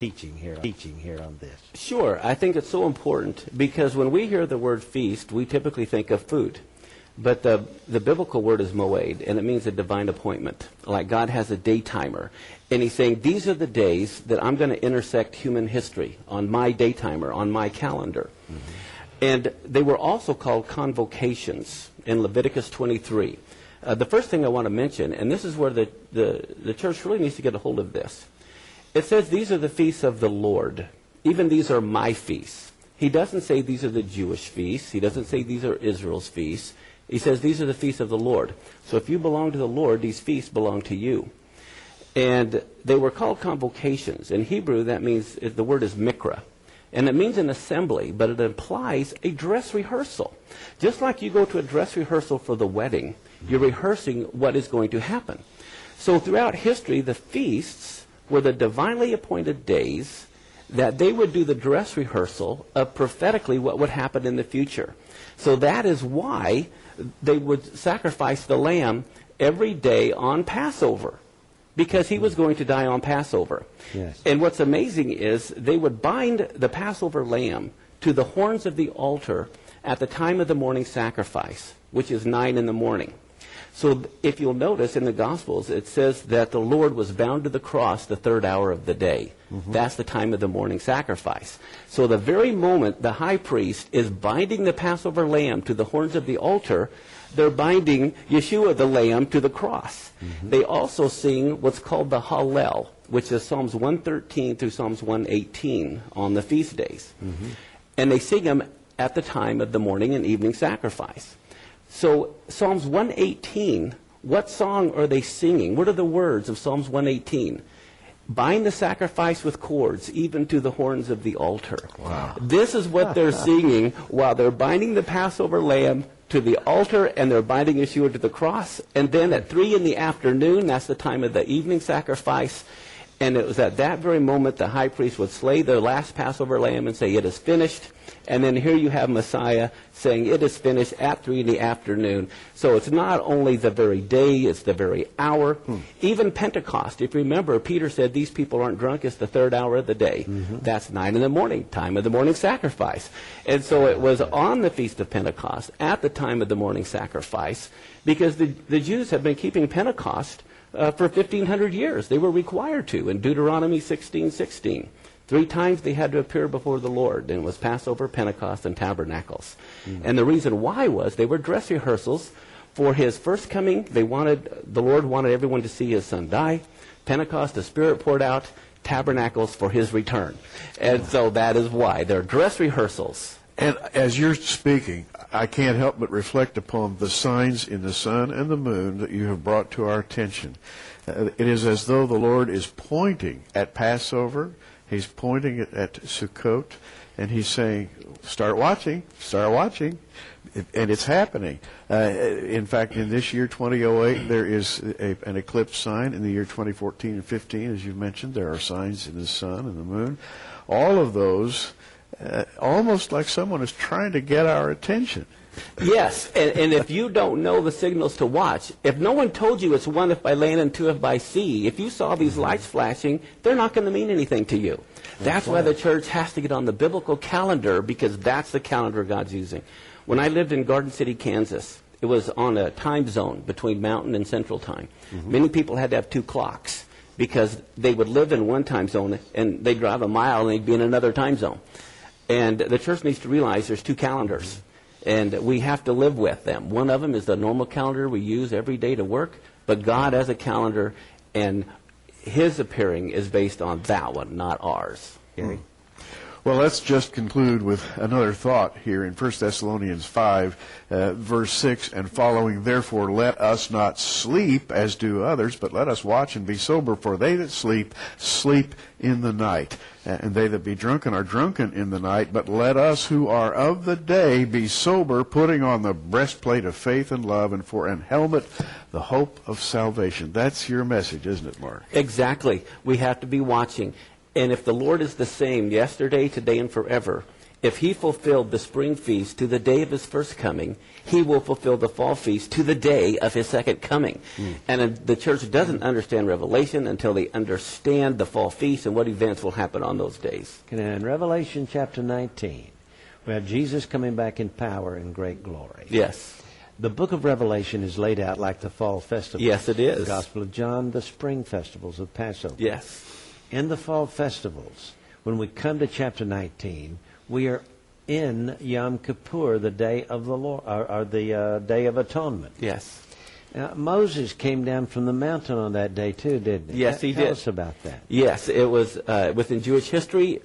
teaching here on this. Sure. I think it's so important because when we hear the word feast, we typically think of food. But the biblical word is moed, and it means a divine appointment. Like God has a day timer. And he's saying, these are the days that I'm going to intersect human history on my day timer, on my calendar. Mm-hmm. And they were also called convocations in Leviticus 23. The first thing I want to mention, and this is where the church really needs to get a hold of this. It says these are the feasts of the Lord. Even these are my feasts. He doesn't say these are the Jewish feasts. He doesn't say these are Israel's feasts. He says these are the feasts of the Lord. So if you belong to the Lord, these feasts belong to you. And they were called convocations. In Hebrew, that means, the word is mikra. And it means an assembly, but it implies a dress rehearsal. Just like you go to a dress rehearsal for the wedding, you're rehearsing what is going to happen. So throughout history, the feasts were the divinely appointed days that they would do the dress rehearsal of prophetically what would happen in the future. So that is why they would sacrifice the lamb every day on Passover, because he was going to die on Passover. Yes. And what's amazing is they would bind the Passover lamb to the horns of the altar at the time of the morning sacrifice, which is 9 in the morning. So if you'll notice in the Gospels, it says that the Lord was bound to the cross the third hour of the day. Mm-hmm. That's the time of the morning sacrifice. So the very moment the high priest is binding the Passover lamb to the horns of the altar, they're binding Yeshua the lamb to the cross. Mm-hmm. They also sing what's called the Hallel, which is Psalms 113 through Psalms 118 on the feast days. Mm-hmm. And they sing them at the time of the morning and evening sacrifice. So Psalms 118, what song are they singing? What are the words of Psalms 118? Bind the sacrifice with cords, even to the horns of the altar. Wow. This is what they're singing while they're binding the Passover lamb to the altar, and they're binding Yeshua to the cross. And then at 3 in the afternoon, that's the time of the evening sacrifice. And it was at that very moment the high priest would slay the last Passover lamb and say, it is finished. And then here you have Messiah saying, it is finished at 3 in the afternoon. So it's not only the very day, it's the very hour. Even Pentecost, if you remember, Peter said, these people aren't drunk, it's the third hour of the day. Mm-hmm. That's 9 in the morning, time of the morning sacrifice. And so it was on the Feast of Pentecost, at the time of the morning sacrifice, because the Jews have been keeping Pentecost for 1,500 years. They were required to in Deuteronomy 16:16. 3 times they had to appear before the Lord, and it was Passover, Pentecost, and Tabernacles. Mm-hmm. And the reason why was they were dress rehearsals for his first coming. The Lord wanted everyone to see his son die. Pentecost, the Spirit poured out. Tabernacles for his return. And so that is why. They're dress rehearsals. And as you're speaking, I can't help but reflect upon the signs in the sun and the moon that you have brought to our attention. It is as though the Lord is pointing at Passover. He's pointing at Sukkot, and he's saying, start watching. And it's happening. In fact, in this year, 2008, there is an eclipse sign. In the year 2014 and 15, as you mentioned, there are signs in the sun and the moon. All of those, almost like someone is trying to get our attention. Yes, and if you don't know the signals to watch, if no one told you it's 1 if by land and 2 if by sea, if you saw these lights flashing, they're not going to mean anything to you. That's why the church has to get on the biblical calendar, because that's the calendar God's using. When I lived in Garden City, Kansas, it was on a time zone between Mountain and Central Time. Mm-hmm. Many people had to have 2 clocks because they would live in one time zone and they'd drive a mile and they'd be in another time zone. And the church needs to realize there's 2 calendars. And we have to live with them. One of them is the normal calendar we use every day to work, but God has a calendar, and his appearing is based on that one, not ours. Gary? Well, let's just conclude with another thought here in 1 Thessalonians 5, verse 6, and following, therefore let us not sleep as do others, but let us watch and be sober, for they that sleep, sleep in the night. And they that be drunken are drunken in the night, but let us who are of the day be sober, putting on the breastplate of faith and love, and for an helmet, the hope of salvation. That's your message, isn't it, Mark? Exactly. We have to be watching. And if the Lord is the same yesterday, today, and forever, If he fulfilled the spring feast to the day of his first coming, he will fulfill the fall feast to the day of his second coming. And the church doesn't understand Revelation until they understand the fall feast and what events will happen on those days. And in Revelation chapter 19, we have Jesus coming back in power and great glory. Yes. The book of Revelation is laid out like the fall festival. Yes, it is. The Gospel of John, the spring festivals of Passover. Yes. In the fall festivals, when we come to chapter 19, we are in Yom Kippur, the day of the Lord, or the Day of Atonement. Yes. Now, Moses came down from the mountain on that day too, didn't he? Yes, he did. Tell us about that. Yes, it was within Jewish history.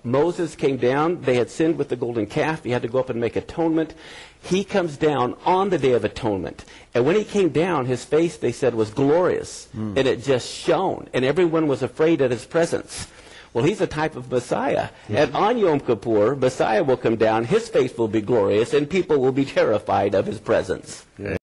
Moses came down. They had sinned with the golden calf. He had to go up and make atonement. He comes down on the Day of Atonement. And when he came down, his face, they said, was glorious. And it just shone. And everyone was afraid at his presence. Well, he's a type of Messiah. And on Yom Kippur, Messiah will come down. His face will be glorious, and people will be terrified of his presence. Yeah.